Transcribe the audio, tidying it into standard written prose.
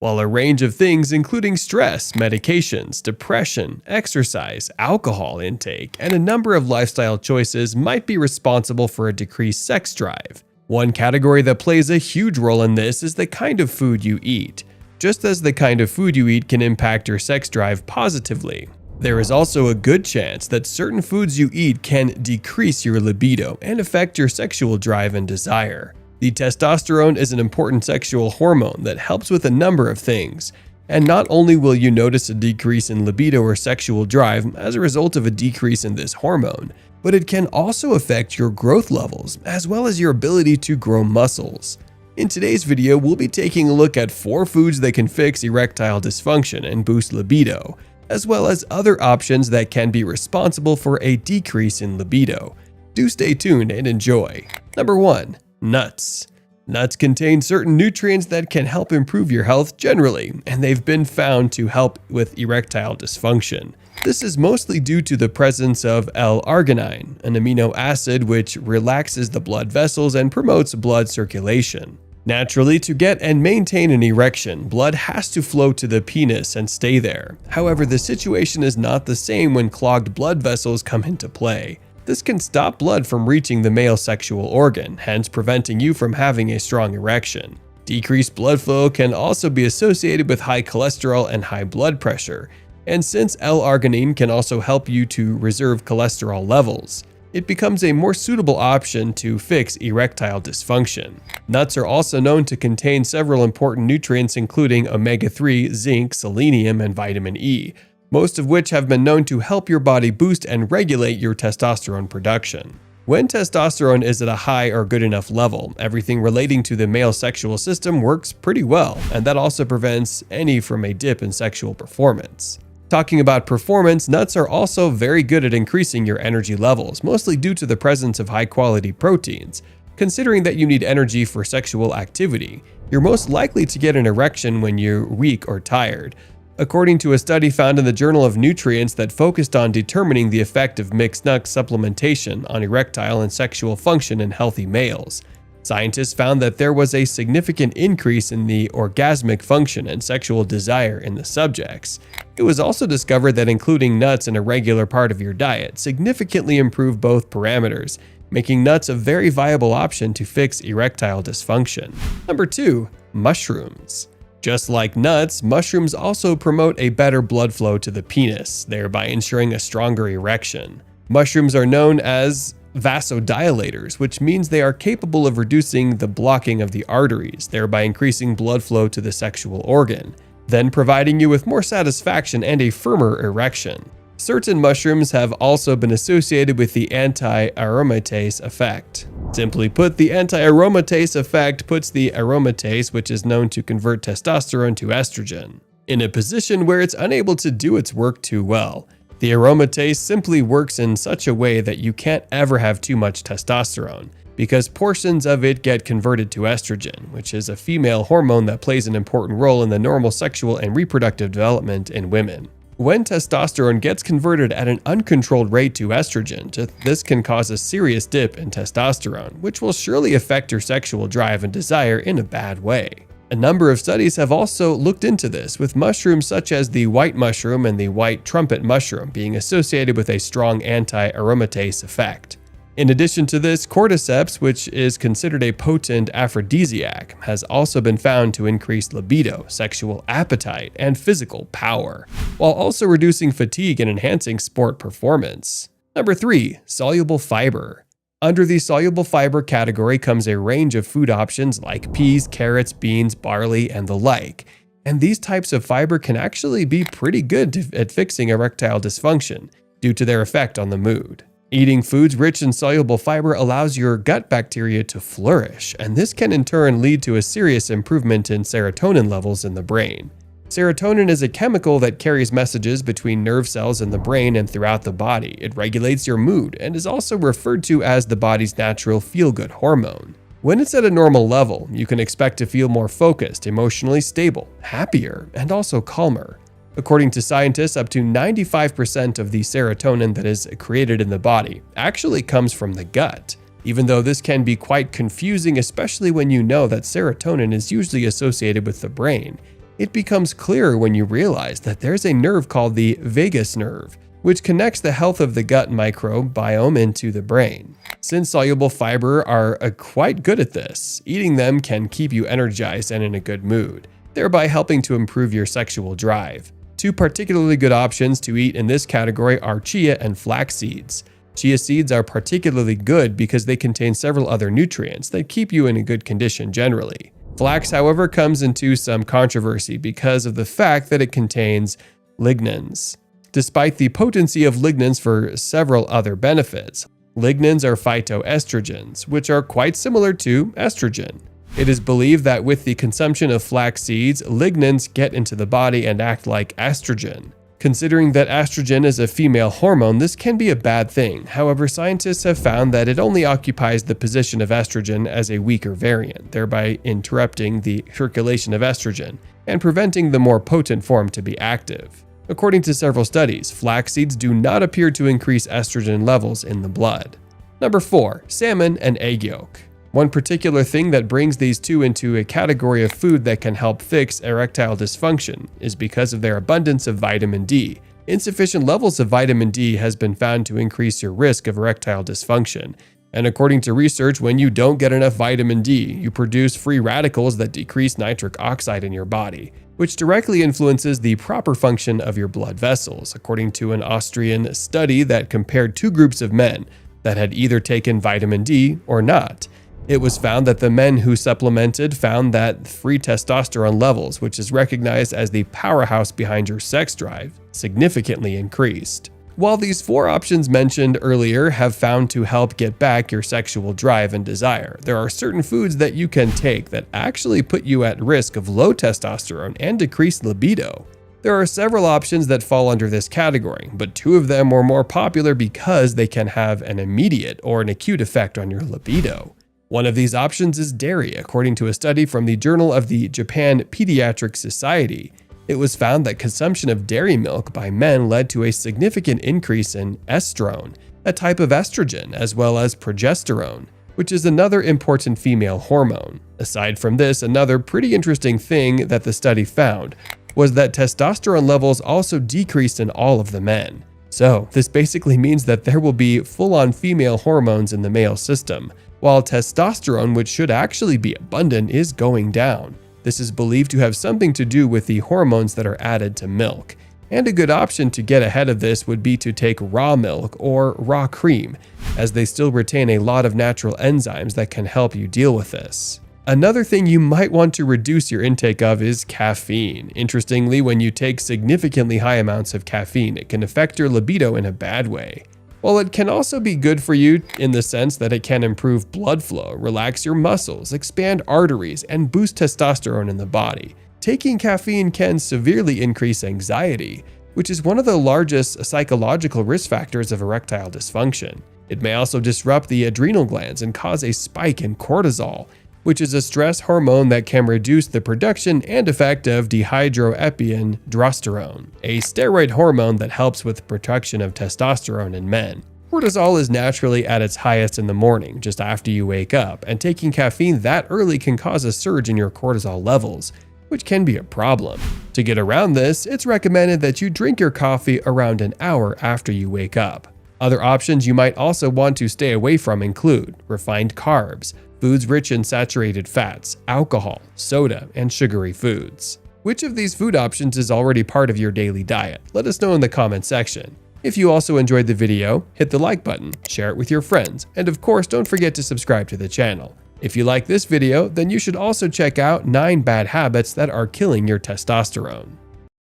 while a range of things including stress, medications, depression, exercise, alcohol intake, and a number of lifestyle choices might be responsible for a decreased sex drive. One category that plays a huge role in this is the kind of food you eat. Just as the kind of food you eat can impact your sex drive positively, there is also a good chance that certain foods you eat can decrease your libido and affect your sexual drive and desire. The testosterone is an important sexual hormone that helps with a number of things, and not only will you notice a decrease in libido or sexual drive as a result of a decrease in this hormone, but it can also affect your growth levels as well as your ability to grow muscles. In today's video, we'll be taking a look at 4 foods that can fix erectile dysfunction and boost libido, as well as other options that can be responsible for a decrease in libido. Do stay tuned and enjoy. Number 1. Nuts. Nuts contain certain nutrients that can help improve your health generally, and they've been found to help with erectile dysfunction. This is mostly due to the presence of L-arginine, an amino acid which relaxes the blood vessels and promotes blood circulation. Naturally, to get and maintain an erection, blood has to flow to the penis and stay there. However, the situation is not the same when clogged blood vessels come into play. This can stop blood from reaching the male sexual organ, hence preventing you from having a strong erection. Decreased blood flow can also be associated with high cholesterol and high blood pressure, and since L-arginine can also help you to reserve cholesterol levels, it becomes a more suitable option to fix erectile dysfunction. Nuts are also known to contain several important nutrients including omega-3, zinc, selenium, and vitamin E, most of which have been known to help your body boost and regulate your testosterone production. When testosterone is at a high or good enough level, everything relating to the male sexual system works pretty well, and that also prevents any from a dip in sexual performance. Talking about performance, nuts are also very good at increasing your energy levels, mostly due to the presence of high-quality proteins. Considering that you need energy for sexual activity, you're most likely to get an erection when you're weak or tired. According to a study found in the Journal of Nutrients that focused on determining the effect of mixed nut supplementation on erectile and sexual function in healthy males, scientists found that there was a significant increase in the orgasmic function and sexual desire in the subjects. It was also discovered that including nuts in a regular part of your diet significantly improved both parameters, making nuts a very viable option to fix erectile dysfunction. Number 2. Mushrooms. Just like nuts, mushrooms also promote a better blood flow to the penis, thereby ensuring a stronger erection. Mushrooms are known as vasodilators, which means they are capable of reducing the blocking of the arteries, thereby increasing blood flow to the sexual organ, then providing you with more satisfaction and a firmer erection. Certain mushrooms have also been associated with the anti-aromatase effect. Simply put, the anti-aromatase effect puts the aromatase, which is known to convert testosterone to estrogen, in a position where it's unable to do its work too well. The aromatase simply works in such a way that you can't ever have too much testosterone, because portions of it get converted to estrogen, which is a female hormone that plays an important role in the normal sexual and reproductive development in women. When testosterone gets converted at an uncontrolled rate to estrogen, this can cause a serious dip in testosterone, which will surely affect your sexual drive and desire in a bad way. A number of studies have also looked into this, with mushrooms such as the white mushroom and the white trumpet mushroom being associated with a strong anti-aromatase effect. In addition to this, cordyceps, which is considered a potent aphrodisiac, has also been found to increase libido, sexual appetite, and physical power, while also reducing fatigue and enhancing sport performance. Number 3. Soluble fiber. Under the soluble fiber category comes a range of food options like peas, carrots, beans, barley, and the like. And these types of fiber can actually be pretty good at fixing erectile dysfunction due to their effect on the mood. Eating foods rich in soluble fiber allows your gut bacteria to flourish, and this can in turn lead to a serious improvement in serotonin levels in the brain. Serotonin is a chemical that carries messages between nerve cells in the brain and throughout the body. It regulates your mood and is also referred to as the body's natural feel-good hormone. When it's at a normal level, you can expect to feel more focused, emotionally stable, happier, and also calmer. According to scientists, up to 95% of the serotonin that is created in the body actually comes from the gut. Even though this can be quite confusing, especially when you know that serotonin is usually associated with the brain, It becomes clearer when you realize that there's a nerve called the vagus nerve, which connects the health of the gut microbiome into the brain. Since soluble fiber are quite good at this, eating them can keep you energized and in a good mood, thereby helping to improve your sexual drive. Two particularly good options to eat in this category are chia and flax seeds. Chia seeds are particularly good because they contain several other nutrients that keep you in a good condition generally. Flax, however, comes into some controversy because of the fact that it contains lignans. Despite the potency of lignans for several other benefits, lignans are phytoestrogens, which are quite similar to estrogen. It is believed that with the consumption of flax seeds, lignans get into the body and act like estrogen. Considering that estrogen is a female hormone, this can be a bad thing. However, scientists have found that it only occupies the position of estrogen as a weaker variant, thereby interrupting the circulation of estrogen and preventing the more potent form to be active. According to several studies, flax seeds do not appear to increase estrogen levels in the blood. Number 4. Salmon and egg yolk. One particular thing that brings these two into a category of food that can help fix erectile dysfunction is because of their abundance of vitamin D. Insufficient levels of vitamin D has been found to increase your risk of erectile dysfunction. And according to research, when you don't get enough vitamin D, you produce free radicals that decrease nitric oxide in your body, which directly influences the proper function of your blood vessels, according to an Austrian study that compared two groups of men that had either taken vitamin D or not. It was found that the men who supplemented found that free testosterone levels, which is recognized as the powerhouse behind your sex drive, significantly increased. While these 4 options mentioned earlier have found to help get back your sexual drive and desire, there are certain foods that you can take that actually put you at risk of low testosterone and decreased libido. There are several options that fall under this category, but 2 of them are more popular because they can have an immediate or an acute effect on your libido. One of these options is dairy, according to a study from the Journal of the Japan Pediatric Society. It was found that consumption of dairy milk by men led to a significant increase in estrone, a type of estrogen, as well as progesterone, which is another important female hormone. Aside from this, another pretty interesting thing that the study found was that testosterone levels also decreased in all of the men. So, this basically means that there will be full-on female hormones in the male system, while testosterone, which should actually be abundant, is going down. This is believed to have something to do with the hormones that are added to milk. And a good option to get ahead of this would be to take raw milk or raw cream, as they still retain a lot of natural enzymes that can help you deal with this. Another thing you might want to reduce your intake of is caffeine. Interestingly, when you take significantly high amounts of caffeine, it can affect your libido in a bad way. While it can also be good for you in the sense that it can improve blood flow, relax your muscles, expand arteries, and boost testosterone in the body, taking caffeine can severely increase anxiety, which is one of the largest psychological risk factors of erectile dysfunction. It may also disrupt the adrenal glands and cause a spike in cortisol, which is a stress hormone that can reduce the production and effect of dihydroepiandrosterone, a steroid hormone that helps with the production of testosterone in men. Cortisol is naturally at its highest in the morning, just after you wake up, and taking caffeine that early can cause a surge in your cortisol levels, which can be a problem. To get around this, it's recommended that you drink your coffee around an hour after you wake up. Other options you might also want to stay away from include refined carbs, foods rich in saturated fats, alcohol, soda, and sugary foods. Which of these food options is already part of your daily diet? Let us know in the comment section. If you also enjoyed the video, hit the like button, share it with your friends, and of course don't forget to subscribe to the channel. If you like this video, then you should also check out 9 bad habits that are killing your testosterone.